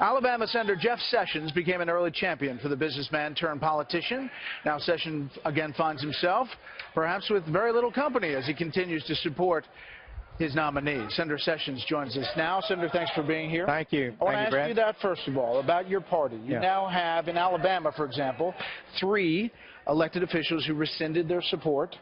Alabama Senator Jeff Sessions became an early champion for the businessman turned politician. Now Sessions again finds himself perhaps with very little company as he continues to support his nominee. Senator Sessions joins us now. Senator, thanks for being here. Thank you. I want to ask you that, first of all, about your party. You now have, in Alabama, for example, 3 elected officials who rescinded their support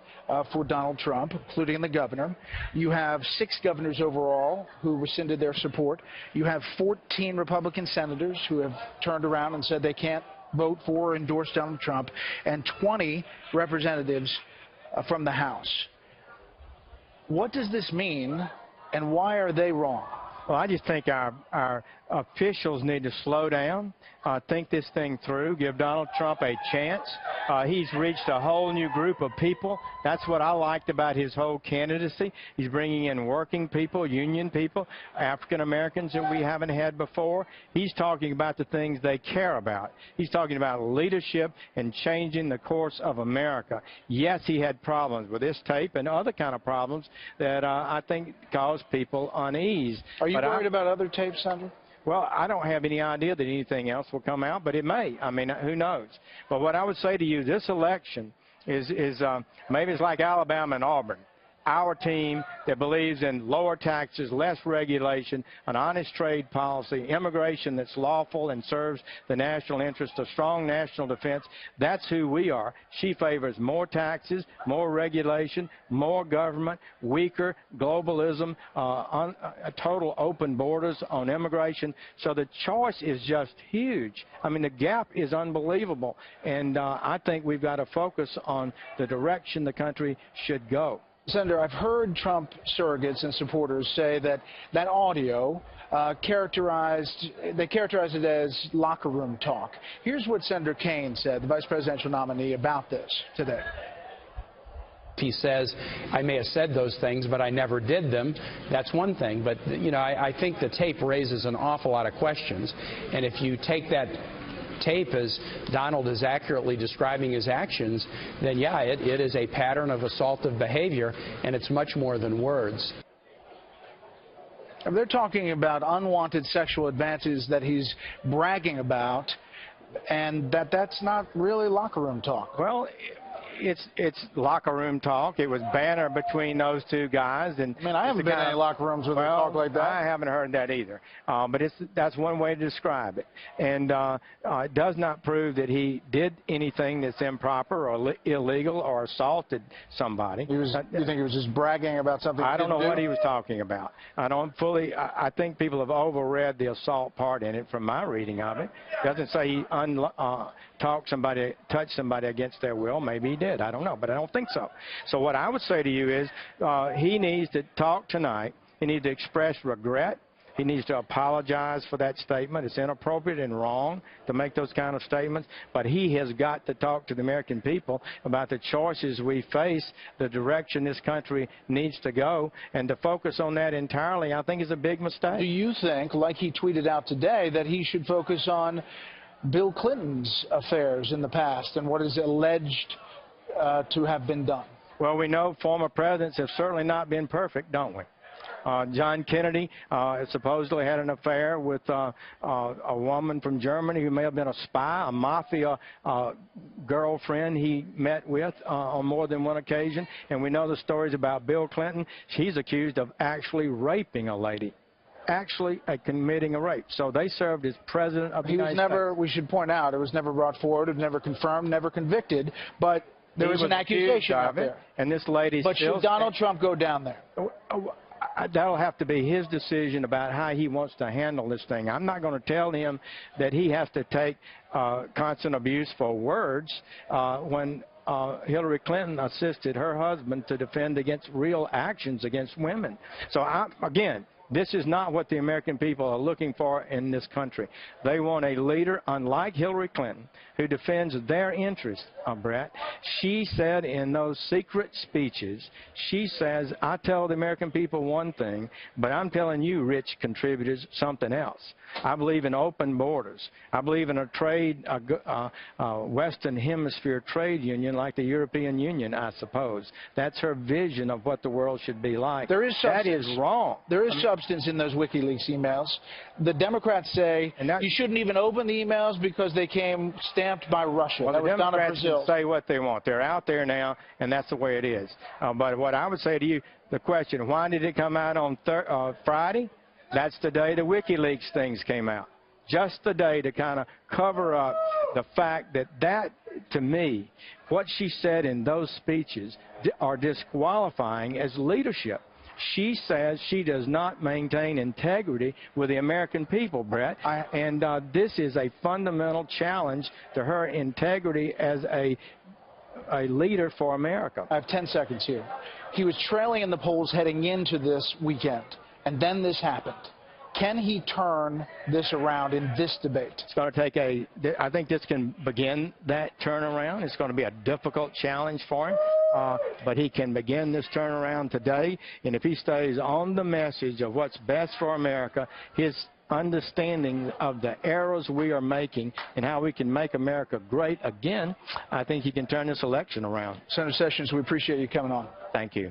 for Donald Trump, including the governor. You have 6 governors overall who rescinded their support. You have 14 Republican senators who have turned around and said they can't vote for or endorse Donald Trump, and 20 representatives from the House. What does this mean, and why are they wrong? Well, I just think our officials need to slow down, think this thing through, give Donald Trump a chance. He's reached a whole new group of people. That's what I liked about his whole candidacy. He's bringing in working people, union people, African Americans that we haven't had before. He's talking about the things they care about. He's talking about leadership and changing the course of America. Yes, he had problems with this tape and other kind of problems that I think caused people unease. Are you worried about other tapes, Senator? Well, I don't have any idea that anything else will come out, but it may. I mean, who knows? But what I would say to you, this election is maybe it's like Alabama and Auburn. Our team that believes in lower taxes, less regulation, an honest trade policy, immigration that's lawful and serves the national interest, a strong national defense. That's who we are. She favors more taxes, more regulation, more government, weaker globalism, total open borders on immigration. So the choice is just huge. I mean, the gap is unbelievable. And I think we've got to focus on the direction the country should go. Senator, I've heard Trump surrogates and supporters say that that audio characterized it as locker room talk. Here's what Senator Kaine said, the vice presidential nominee, about this today. He says, I may have said those things, but I never did them. That's one thing. But, you know, I think the tape raises an awful lot of questions. And if you take that tape as Donald is accurately describing his actions, then yeah, it is a pattern of assaultive behavior, and it's much more than words. They're talking about unwanted sexual advances that he's bragging about, and that's not really locker room talk. Well, it's locker room talk. It was banter between those 2 guys. And I mean, I haven't been in any locker rooms where they talk like that. I haven't heard that either. But that's one way to describe it. And it does not prove that he did anything that's improper or illegal or assaulted somebody. You think he was just bragging about something? I don't know what he was talking about. I think people have overread the assault part in it from my reading of it. It doesn't say he touched somebody against their will. Maybe he did. I don't know, but I don't think so. So what I would say to you is he needs to talk tonight. He needs to express regret. He needs to apologize for that statement. It's inappropriate and wrong to make those kind of statements, but he has got to talk to the American people about the choices we face, the direction this country needs to go, and to focus on that entirely, I think, is a big mistake. Do you think, like he tweeted out today, that he should focus on Bill Clinton's affairs in the past and what is alleged to have been done? Well, we know former presidents have certainly not been perfect, don't we? John Kennedy supposedly had an affair with a woman from Germany who may have been a spy, a mafia girlfriend he met with on more than one occasion. And we know the stories about Bill Clinton. He's accused of actually raping a lady. Actually committing a rape. So they served as president of the United States. We should point out, it was never brought forward, it was never confirmed, never convicted, but there was an accusation out there. And this lady But should Donald Trump go down there? That'll have to be his decision about how he wants to handle this thing. I'm not going to tell him that he has to take constant abuse for words when Hillary Clinton assisted her husband to defend against real actions against women. So, again, this is not what the American people are looking for in this country. They want a leader, unlike Hillary Clinton, who defends their interests, Brett. She said in those secret speeches, she says, I tell the American people one thing, but I'm telling you, rich contributors, something else. I believe in open borders. I believe in a trade, Western Hemisphere trade union like the European Union, I suppose. That's her vision of what the world should be like. There is substance. That is wrong. There is substance substance in those WikiLeaks emails. The Democrats say you shouldn't even open the emails because they came stamped by Russia. Well, that the was done in Democrats Brazil. can say what they want. They're out there now, and that's the way it is. But what I would say to you, the question, why did it come out on Friday? That's the day the WikiLeaks things came out. Just the day to kind of cover up the fact that, to me, what she said in those speeches are disqualifying as leadership. She says she does not maintain integrity with the American people, Brett, and this is a fundamental challenge to her integrity as a leader for America. I have 10 seconds here. He was trailing in the polls heading into this weekend, and then this happened. Can he turn this around in this debate? It's going to take I think this can begin that turnaround. It's going to be a difficult challenge for him, but he can begin this turnaround today. And if he stays on the message of what's best for America, his understanding of the errors we are making and how we can make America great again, I think he can turn this election around. Senator Sessions, we appreciate you coming on. Thank you.